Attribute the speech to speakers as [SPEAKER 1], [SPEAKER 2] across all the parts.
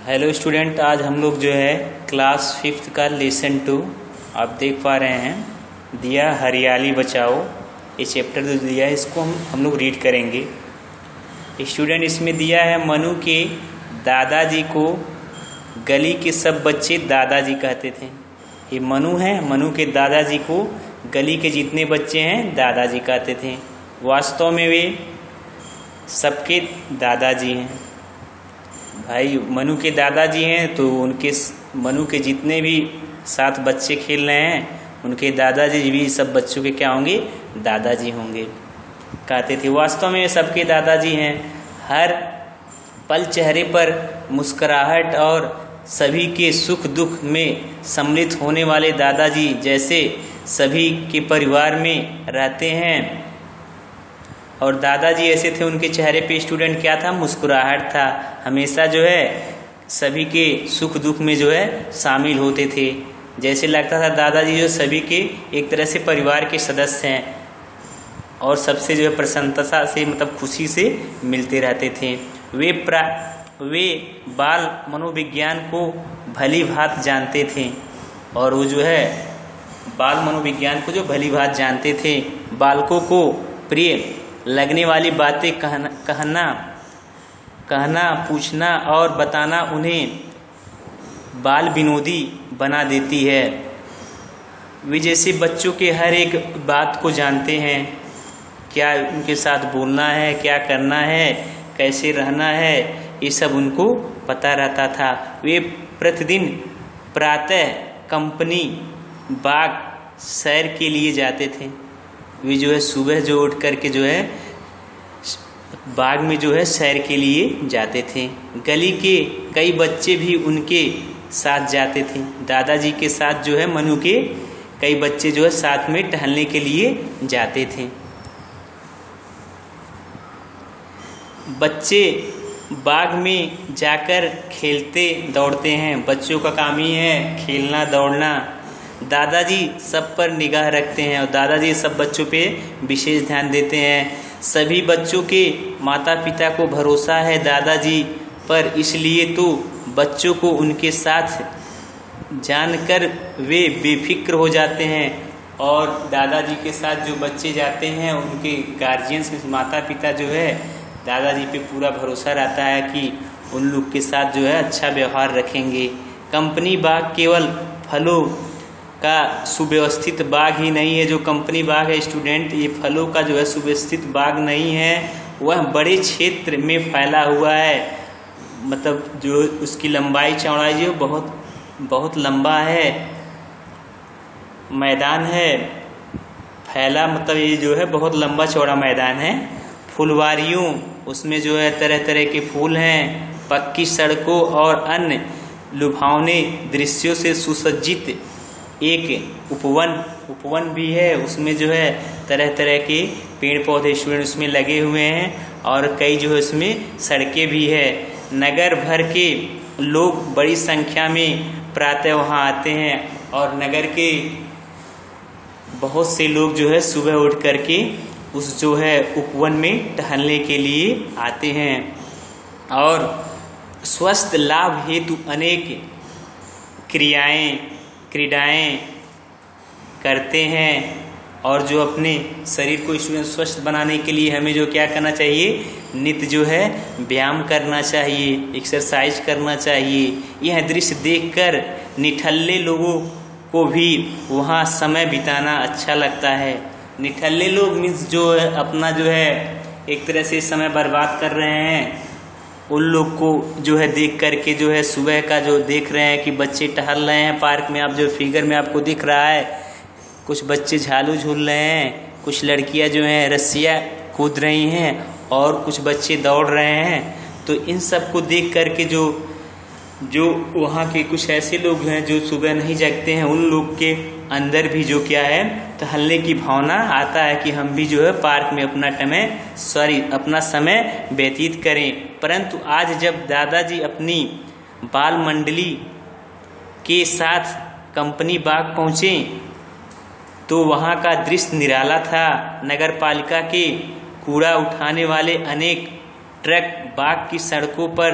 [SPEAKER 1] Hello student, आज हम लोग जो है क्लास 5th का लेसन 2 आप देख पा रहे हैं। दिया हरियाली बचाओ, ये चैप्टर जो दिया है इसको हम लोग रीड करेंगे। स्टूडेंट, इसमें दिया है मनु के दादाजी को गली के सब बच्चे दादाजी कहते थे। ये मनु है, मनु के दादाजी को गली के जितने बच्चे हैं दादाजी कहते थे। वास्तव में वे सबके दादाजी हैं। भाई मनु के दादाजी हैं तो उनके मनु के जितने भी साथ बच्चे खेल रहे हैं उनके दादाजी भी सब बच्चों के क्या होंगे? दादाजी होंगे कहते थे। वास्तव में सबके दादाजी हैं। हर पल चेहरे पर मुस्कुराहट और सभी के सुख दुख में सम्मिलित होने वाले दादाजी जैसे सभी के परिवार में रहते हैं। और दादाजी ऐसे थे, उनके चेहरे पे स्टूडेंट क्या था? मुस्कुराहट था। हमेशा जो है सभी के सुख दुख में जो है शामिल होते थे। जैसे लगता था दादाजी जो सभी के एक तरह से परिवार के सदस्य हैं और सबसे जो है प्रसन्नता से मतलब खुशी से मिलते रहते थे। वे बाल मनोविज्ञान को भली भांति जानते थे और वो जो है बाल मनोविज्ञान को जो भली भांति जानते थे। बालकों को प्रिय लगने वाली बातें कहना, पूछना और बताना उन्हें बाल विनोदी बना देती है। वे जैसे बच्चों के हर एक बात को जानते हैं, क्या उनके साथ बोलना है, क्या करना है, कैसे रहना है, ये सब उनको पता रहता था। वे प्रतिदिन प्रातः कंपनी बाग सैर के लिए जाते थे। वे जो है सुबह जो उठ करके जो है बाग में जो है सैर के लिए जाते थे। गली के कई बच्चे भी उनके साथ जाते थे। दादाजी के साथ जो है मनु के कई बच्चे जो है साथ में टहलने के लिए जाते थे। बच्चे बाग में जाकर खेलते दौड़ते हैं। बच्चों का काम ही है खेलना दौड़ना। दादाजी सब पर निगाह रखते हैं और दादाजी सब बच्चों पे विशेष ध्यान देते हैं। सभी बच्चों के माता पिता को भरोसा है दादाजी पर, इसलिए तो बच्चों को उनके साथ जानकर वे बेफिक्र हो जाते हैं। और दादाजी के साथ जो बच्चे जाते हैं उनके गार्जियंस माता पिता जो है दादाजी पे पूरा भरोसा रहता है कि उन लोग के साथ जो है अच्छा व्यवहार रखेंगे। कंपनी बाग केवल फलों का सुव्यवस्थित बाग ही नहीं है। जो कंपनी बाग है स्टूडेंट, ये फलों का जो है सुव्यवस्थित बाग नहीं है, वह बड़े क्षेत्र में फैला हुआ है। मतलब जो उसकी लंबाई चौड़ाई जो बहुत लंबा है, मैदान है फैला, मतलब ये जो है बहुत लंबा चौड़ा मैदान है। फुलवारियों उसमें जो है तरह तरह के फूल हैं। पक्की सड़कों और अन्य लुभावने दृश्यों से सुसज्जित एक उपवन भी है। उसमें जो है तरह तरह के पेड़ पौधे स्टूडेंट उसमें लगे हुए हैं और कई जो है उसमें सड़कें भी है। नगर भर के लोग बड़ी संख्या में प्रातः वहाँ आते हैं और नगर के बहुत से लोग जो है सुबह उठ करके उस जो है उपवन में टहलने के लिए आते हैं और स्वस्थ लाभ हेतु अनेक क्रीड़ाएं करते हैं। और जो अपने शरीर को स्टूडेंट स्वस्थ बनाने के लिए हमें जो क्या करना चाहिए? नित्य जो है व्यायाम करना चाहिए, एक्सरसाइज करना चाहिए। यह दृश्य देखकर निठल्ले लोगों को भी वहाँ समय बिताना अच्छा लगता है। निठल्ले लोग मीन्स जो है अपना जो है एक तरह से समय बर्बाद कर रहे हैं। उन लोग को जो है देख करके जो है सुबह का जो देख रहे हैं कि बच्चे टहल रहे हैं पार्क में। आप जो फिगर में आपको दिख रहा है, कुछ बच्चे झालू झूल रहे हैं, कुछ लड़कियां जो हैं रस्सियाँ कूद रही हैं और कुछ बच्चे दौड़ रहे हैं। तो इन सब को देख करके जो वहाँ के कुछ ऐसे लोग हैं जो सुबह नहीं जगते हैं, उन लोग के अंदर भी जो क्या है टहलने की भावना आता है कि हम भी जो है पार्क में अपना समय व्यतीत करें। परंतु आज जब दादाजी अपनी बाल मंडली के साथ कंपनी बाग पहुँचे तो वहाँ का दृश्य निराला था। नगर पालिका के कूड़ा उठाने वाले अनेक ट्रक बाग की सड़कों पर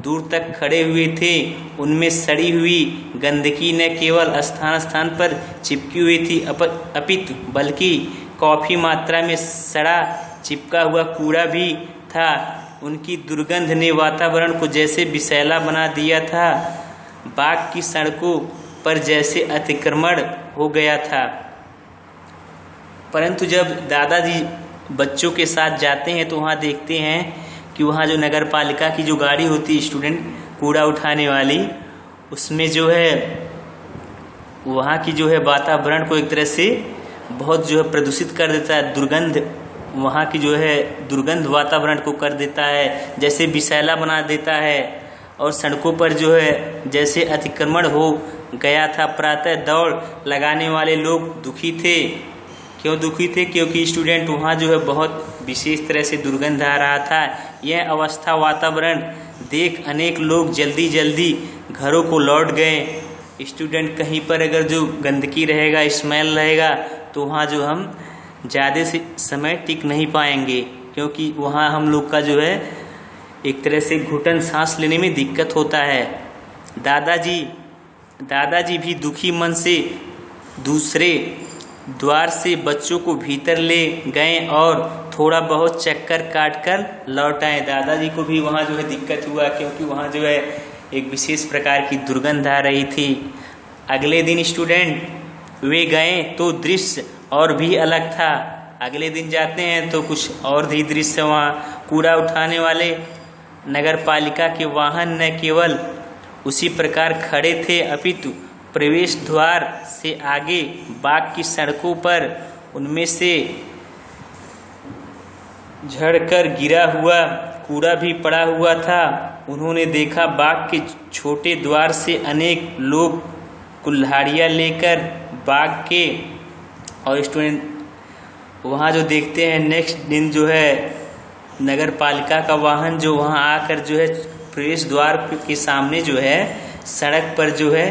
[SPEAKER 1] दूर तक खड़े हुए थे उनमें सड़ी हुई गंदगी न केवल स्थान स्थान पर चिपकी हुई थी अपितु बल्कि काफ़ी मात्रा में सड़ा चिपका हुआ कूड़ा भी था। उनकी दुर्गंध ने वातावरण को जैसे विषैला बना दिया था। बाग की सड़कों पर जैसे अतिक्रमण हो गया था। परंतु जब दादाजी बच्चों के साथ जाते हैं तो वहाँ देखते हैं कि वहाँ जो नगर पालिका की जो गाड़ी होती है स्टूडेंट कूड़ा उठाने वाली, उसमें जो है वहाँ की जो है वातावरण को एक तरह से बहुत जो है प्रदूषित कर देता है। दुर्गंध वहाँ की जो है दुर्गंध वातावरण को कर देता है, जैसे विषैला बना देता है। और सड़कों पर जो है जैसे अतिक्रमण हो गया था। प्रातः दौड़ लगाने वाले लोग दुखी थे। क्यों दुखी थे? क्योंकि स्टूडेंट वहाँ जो है बहुत विशेष तरह से दुर्गंध आ रहा था। यह अवस्था वातावरण देख अनेक लोग जल्दी जल्दी घरों को लौट गए। स्टूडेंट कहीं पर अगर जो गंदगी रहेगा, स्मेल रहेगा, तो वहाँ जो हम ज़्यादा से समय टिक नहीं पाएंगे, क्योंकि वहाँ हम लोग का जो है एक तरह से घुटन सांस लेने में दिक्कत होता है। दादाजी भी दुखी मन से दूसरे द्वार से बच्चों को भीतर ले गए और थोड़ा बहुत चक्कर काट कर लौट आए। दादाजी को भी वहाँ जो है दिक्कत हुआ, क्योंकि वहाँ जो है एक विशेष प्रकार की दुर्गंध आ रही थी। अगले दिन स्टूडेंट वे गए तो दृश्य और भी अलग था। अगले दिन जाते हैं तो कुछ और भी दृश्य। वहाँ कूड़ा उठाने वाले नगर पालिका के वाहन न केवल उसी प्रकार खड़े थे, अपितु प्रवेश द्वार से आगे बाग की सड़कों पर उनमें से झड़कर गिरा हुआ कूड़ा भी पड़ा हुआ था। उन्होंने देखा बाग के छोटे द्वार से अनेक लोग कुल्हाड़ियाँ लेकर बाग के, और स्टूडेंट वहाँ जो देखते हैं नेक्स्ट दिन जो है नगर पालिका का वाहन जो वहाँ आकर जो है प्रवेश द्वार के सामने जो है सड़क पर जो है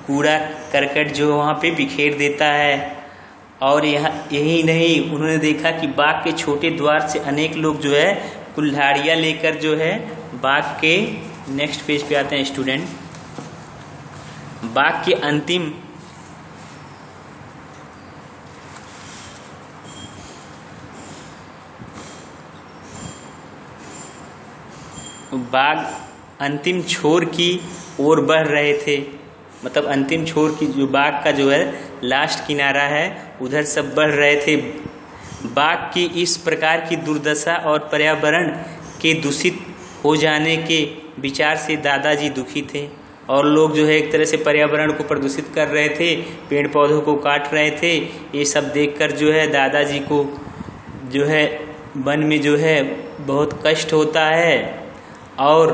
[SPEAKER 1] कूड़ा करकट जो वहाँ पे बिखेर देता है। और यही नहीं, उन्होंने देखा कि बाग के छोटे द्वार से अनेक लोग जो है कुल्हाड़ियाँ लेकर जो है बाग के, नेक्स्ट पेज पे आते हैं स्टूडेंट, बाग के अंतिम बाग अंतिम छोर की ओर बढ़ रहे थे। मतलब अंतिम छोर की जो बाग का जो है लास्ट किनारा है उधर सब बढ़ रहे थे। बाग की इस प्रकार की दुर्दशा और पर्यावरण के दूषित हो जाने के विचार से दादाजी दुखी थे। और लोग जो है एक तरह से पर्यावरण को प्रदूषित कर रहे थे, पेड़ पौधों को काट रहे थे। ये सब देखकर जो है दादाजी को जो है मन में जो है बहुत कष्ट होता है। और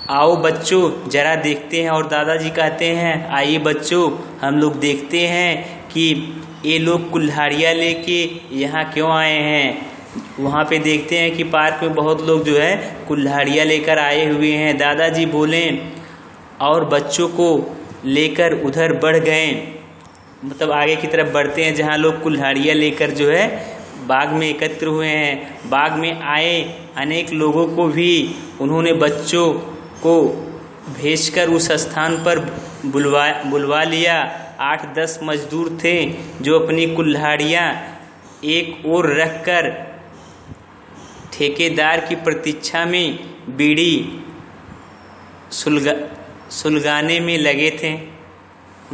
[SPEAKER 1] आओ बच्चों जरा देखते हैं, और दादाजी कहते हैं आइए बच्चों हम लोग देखते हैं कि ये लोग कुल्हाड़ियाँ लेके यहाँ क्यों आए हैं। वहाँ पे देखते हैं कि पार्क में बहुत लोग जो है कुल्हाड़ियाँ लेकर आए हुए हैं। दादाजी बोले और बच्चों को लेकर उधर बढ़ गए। मतलब आगे की तरफ बढ़ते हैं जहाँ लोग कुल्हाड़ियाँ लेकर जो है बाग में एकत्र हुए हैं। बाग में आए अनेक लोगों को भी उन्होंने बच्चों को भेजकर उस स्थान पर बुलवा लिया। 8-10 मजदूर थे जो अपनी कुल्हाड़ियाँ एक ओर रखकर ठेकेदार की प्रतीक्षा में बीड़ी सुलगाने में लगे थे।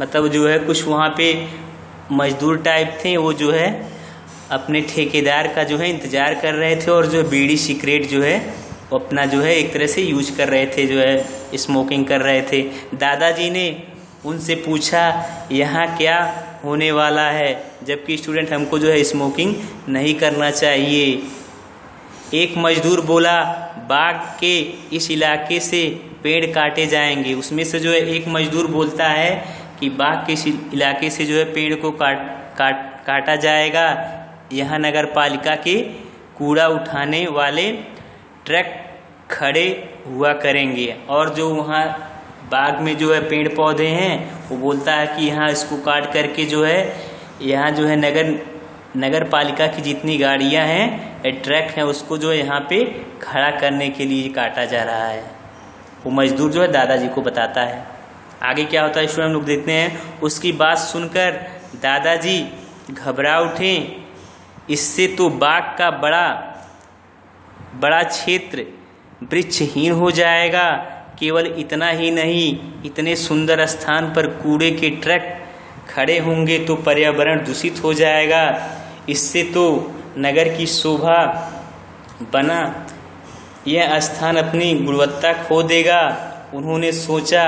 [SPEAKER 1] मतलब जो है कुछ वहाँ पे मजदूर टाइप थे, वो जो है अपने ठेकेदार का जो है इंतज़ार कर रहे थे और जो बीड़ी सिगरेट जो है वो अपना जो है एक तरह से यूज कर रहे थे, जो है स्मोकिंग कर रहे थे। दादाजी ने उनसे पूछा यहाँ क्या होने वाला है, जबकि स्टूडेंट हमको जो है स्मोकिंग नहीं करना चाहिए। एक मजदूर बोला बाग के इस इलाके से पेड़ काटे जाएंगे। उसमें से जो है एक मजदूर बोलता है कि बाग के इस इलाके से जो है पेड़ को काटा जाएगा। यहाँ नगर पालिका के कूड़ा उठाने वाले ट्रक खड़े हुआ करेंगे, और जो वहाँ बाग में जो है पेड़ पौधे हैं वो बोलता है कि यहाँ इसको काट करके जो है यहाँ जो है नगर पालिका की जितनी गाड़ियाँ हैं ट्रक हैं उसको जो है यहाँ पे खड़ा करने के लिए काटा जा रहा है। वो मजदूर जो है दादाजी को बताता है। आगे क्या होता है स्टूडेंट, हम लोग देखते हैं। उसकी बात सुनकर दादाजी घबरा उठे। इससे तो बाग का बड़ा क्षेत्र वृक्षहीन हो जाएगा। केवल इतना ही नहीं, इतने सुंदर स्थान पर कूड़े के ट्रक खड़े होंगे तो पर्यावरण दूषित हो जाएगा। इससे तो नगर की शोभा बना यह स्थान अपनी गुणवत्ता खो देगा। उन्होंने सोचा,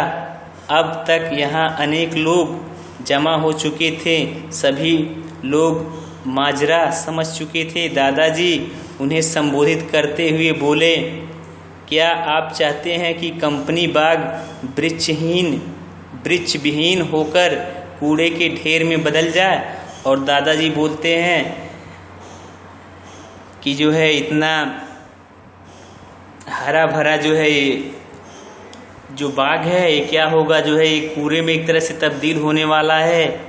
[SPEAKER 1] अब तक यहाँ अनेक लोग जमा हो चुके थे, सभी लोग माजरा समझ चुके थे। दादाजी उन्हें संबोधित करते हुए बोले, क्या आप चाहते हैं कि कंपनी बाग वृक्षविहीन होकर कूड़े के ढेर में बदल जाए? और दादाजी बोलते हैं कि जो है इतना हरा भरा जो है जो बाग है ये क्या होगा, जो है ये कूड़े में एक तरह से तब्दील होने वाला है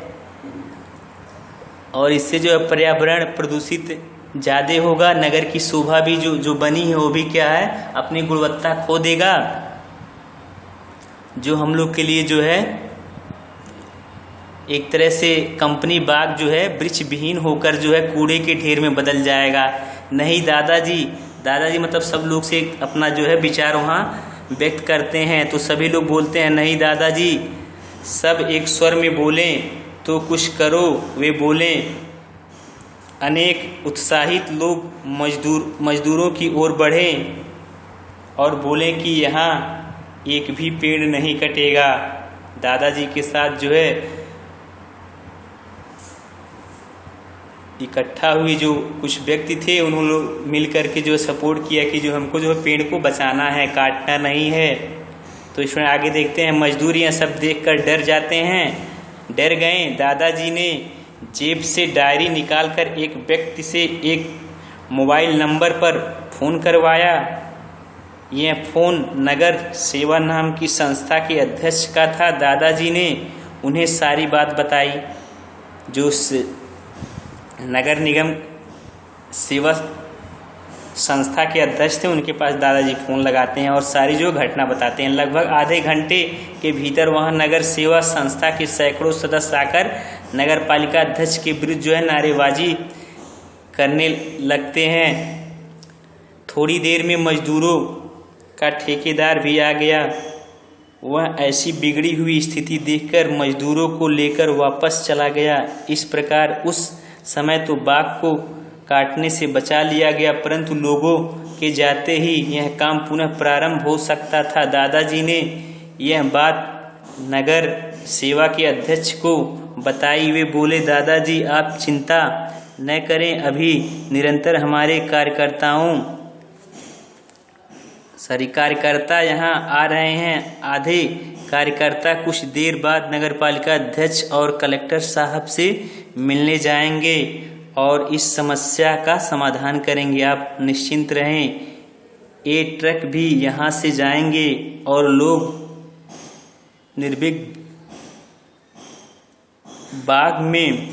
[SPEAKER 1] और इससे जो है पर्यावरण प्रदूषित ज़्यादा होगा। नगर की शोभा भी जो बनी है वो भी क्या है, अपनी गुणवत्ता खो देगा। जो हम लोग के लिए जो है एक तरह से कंपनी बाग जो है वृक्षविहीन होकर जो है कूड़े के ढेर में बदल जाएगा। नहीं दादाजी मतलब सब लोग से अपना जो है विचार वहाँ व्यक्त करते हैं। तो सभी लोग बोलते हैं, नहीं दादाजी। सब एक स्वर में बोलें तो कुछ करो। वे बोले। अनेक उत्साहित लोग मजदूरों की ओर बढ़े और बोले कि यहाँ एक भी पेड़ नहीं कटेगा। दादाजी के साथ जो है इकट्ठा हुए जो कुछ व्यक्ति थे, उन्होंने मिल करके जो सपोर्ट किया कि जो हमको जो है पेड़ को बचाना है, काटना नहीं है। तो इसमें आगे देखते हैं, मजदूर यह सब देखकर डर जाते हैं, डर गए। दादाजी ने जेब से डायरी निकालकर एक व्यक्ति से एक मोबाइल नंबर पर फ़ोन करवाया। यह फ़ोन नगर सेवा नाम की संस्था के अध्यक्ष का था। दादाजी ने उन्हें सारी बात बताई। जो नगर निगम सेवा संस्था के अध्यक्ष थे, उनके पास दादाजी फ़ोन लगाते हैं और सारी जो घटना बताते हैं। लगभग आधे घंटे के भीतर वहाँ नगर सेवा संस्था के सैकड़ों सदस्य आकर नगर पालिका अध्यक्ष के विरुद्ध जो है नारेबाजी करने लगते हैं। थोड़ी देर में मजदूरों का ठेकेदार भी आ गया। वह ऐसी बिगड़ी हुई स्थिति देखकर मजदूरों को लेकर वापस चला गया। इस प्रकार उस समय तो बाग को काटने से बचा लिया गया, परंतु लोगों के जाते ही यह काम पुनः प्रारंभ हो सकता था। दादाजी ने यह बात नगर सेवा के अध्यक्ष को बताई। वे बोले, दादाजी आप चिंता न करें, अभी निरंतर हमारे कार्यकर्ता यहाँ आ रहे हैं। आधे कार्यकर्ता कुछ देर बाद नगरपालिका अध्यक्ष और कलेक्टर साहब से मिलने जाएंगे और इस समस्या का समाधान करेंगे। आप निश्चिंत रहें। ये ट्रक भी यहाँ से जाएंगे और लोग निर्विघ्न बाग में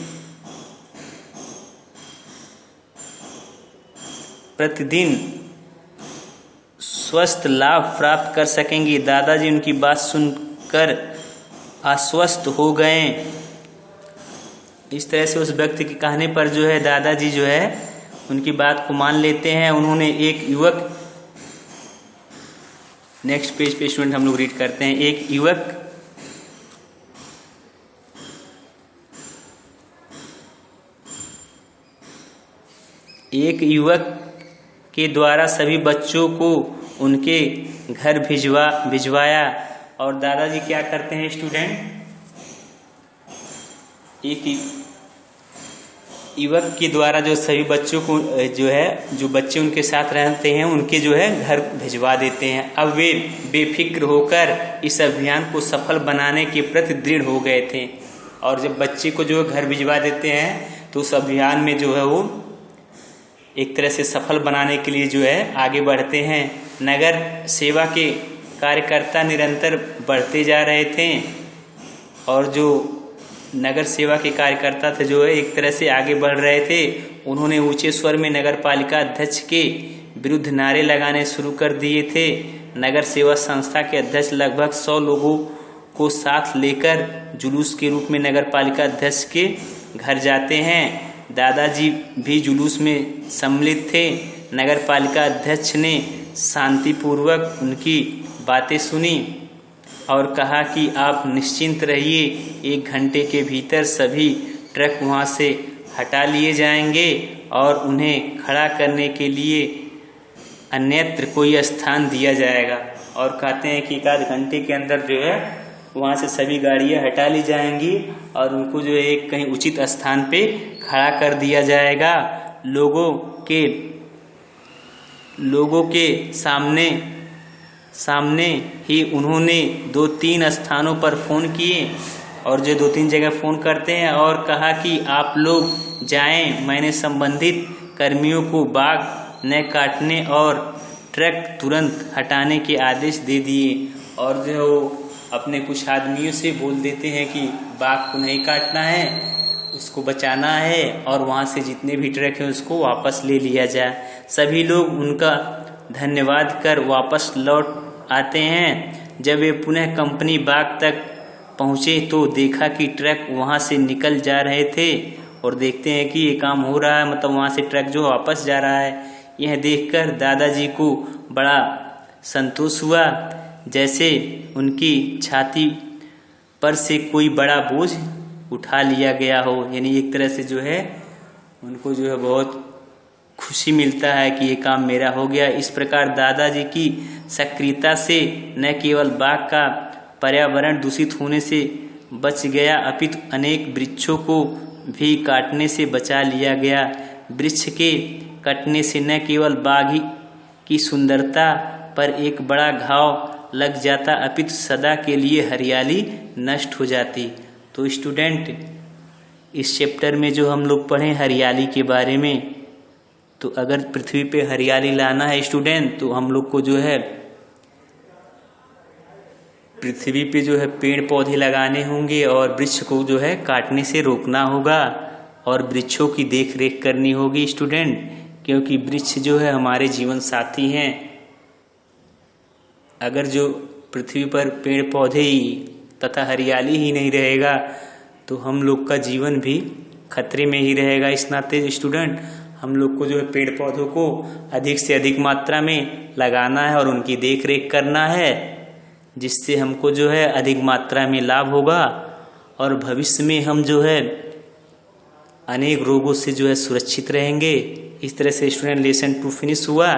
[SPEAKER 1] प्रतिदिन स्वस्थ लाभ प्राप्त कर सकेंगे। दादाजी उनकी बात सुनकर आश्वस्त हो गए। इस तरह से उस व्यक्ति के कहने पर जो है दादाजी जो है उनकी बात को मान लेते हैं। उन्होंने एक युवक, नेक्स्ट पेज पे स्टूडेंट हम लोग रीड करते हैं। एक युवक के द्वारा सभी बच्चों को उनके घर भिजवाया। और दादाजी क्या करते हैं स्टूडेंट, एक युवक के द्वारा जो सभी बच्चों को जो बच्चे उनके साथ रहते हैं उनके जो है घर भिजवा देते हैं। अब वे बेफिक्र होकर इस अभियान को सफल बनाने के प्रति दृढ़ हो गए थे। और जब बच्चे को जो घर भिजवा देते हैं तो उस अभियान में जो है वो एक तरह से सफल बनाने के लिए जो है आगे बढ़ते हैं। नगर सेवा के कार्यकर्ता निरंतर बढ़ते जा रहे थे और जो नगर सेवा के कार्यकर्ता थे जो है एक तरह से आगे बढ़ रहे थे। उन्होंने ऊंचे स्वर में नगर पालिका अध्यक्ष के विरुद्ध नारे लगाने शुरू कर दिए थे। नगर सेवा संस्था के अध्यक्ष लगभग 100 लोगों को साथ लेकर जुलूस के रूप में नगर पालिका अध्यक्ष के घर जाते हैं। दादाजी भी जुलूस में सम्मिलित थे। नगर पालिका अध्यक्ष ने शांतिपूर्वक उनकी बातें सुनी और कहा कि आप निश्चिंत रहिए, 1 घंटे के भीतर सभी ट्रक वहां से हटा लिए जाएंगे और उन्हें खड़ा करने के लिए अन्यत्र कोई स्थान दिया जाएगा। और कहते हैं कि 1 घंटे के अंदर जो है वहाँ से सभी गाड़ियाँ हटा ली जाएंगी और उनको जो है एक कहीं उचित स्थान पे खड़ा कर दिया जाएगा। लोगों के सामने ही उन्होंने 2-3 स्थानों पर फ़ोन किए और जो 2-3 जगह फ़ोन करते हैं और कहा कि आप लोग जाएं, मैंने संबंधित कर्मियों को बाग न काटने और ट्रक तुरंत हटाने के आदेश दे दिए। और जो अपने कुछ आदमियों से बोल देते हैं कि बाग को नहीं काटना है, उसको बचाना है और वहाँ से जितने भी ट्रक हैं उसको वापस ले लिया जाए। सभी लोग उनका धन्यवाद कर वापस लौट आते हैं। जब वे पुनः कंपनी बाग तक पहुँचे तो देखा कि ट्रक वहाँ से निकल जा रहे थे और देखते हैं कि ये काम हो रहा है, मतलब वहाँ से ट्रक जो वापस जा रहा है। यह देखकर दादाजी को बड़ा संतोष हुआ, जैसे उनकी छाती पर से कोई बड़ा बोझ उठा लिया गया हो। यानी एक तरह से जो है उनको जो है बहुत खुशी मिलता है कि ये काम मेरा हो गया। इस प्रकार दादाजी की सक्रियता से न केवल बाग का पर्यावरण दूषित होने से बच गया अपितु अनेक वृक्षों को भी काटने से बचा लिया गया। वृक्ष के कटने से न केवल बाग की सुंदरता पर एक बड़ा घाव लग जाता अपितु सदा के लिए हरियाली नष्ट हो जाती। तो स्टूडेंट, इस चैप्टर में जो हम लोग पढ़े हरियाली के बारे में, तो अगर पृथ्वी पे हरियाली लाना है स्टूडेंट, तो हम लोग को जो है पृथ्वी पे जो है पेड़ पौधे लगाने होंगे और वृक्ष को जो है काटने से रोकना होगा और वृक्षों की देख रेख करनी होगी स्टूडेंट, क्योंकि वृक्ष जो है हमारे जीवन साथी हैं। अगर जो पृथ्वी पर पेड़ पौधे ही तथा हरियाली ही नहीं रहेगा तो हम लोग का जीवन भी खतरे में ही रहेगा। इस नाते स्टूडेंट, हम लोग को जो है पेड़ पौधों को अधिक से अधिक मात्रा में लगाना है और उनकी देख रेख करना है, जिससे हमको जो है अधिक मात्रा में लाभ होगा और भविष्य में हम जो है अनेक रोगों से जो है सुरक्षित रहेंगे। इस तरह से स्टूडेंट लेसन 2 फिनिश हुआ।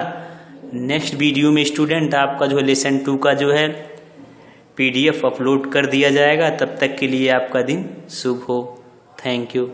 [SPEAKER 1] नेक्स्ट वीडियो में स्टूडेंट आपका जो है लेसन 2 का जो है PDF अपलोड कर दिया जाएगा। तब तक के लिए आपका दिन शुभ हो। Thank you.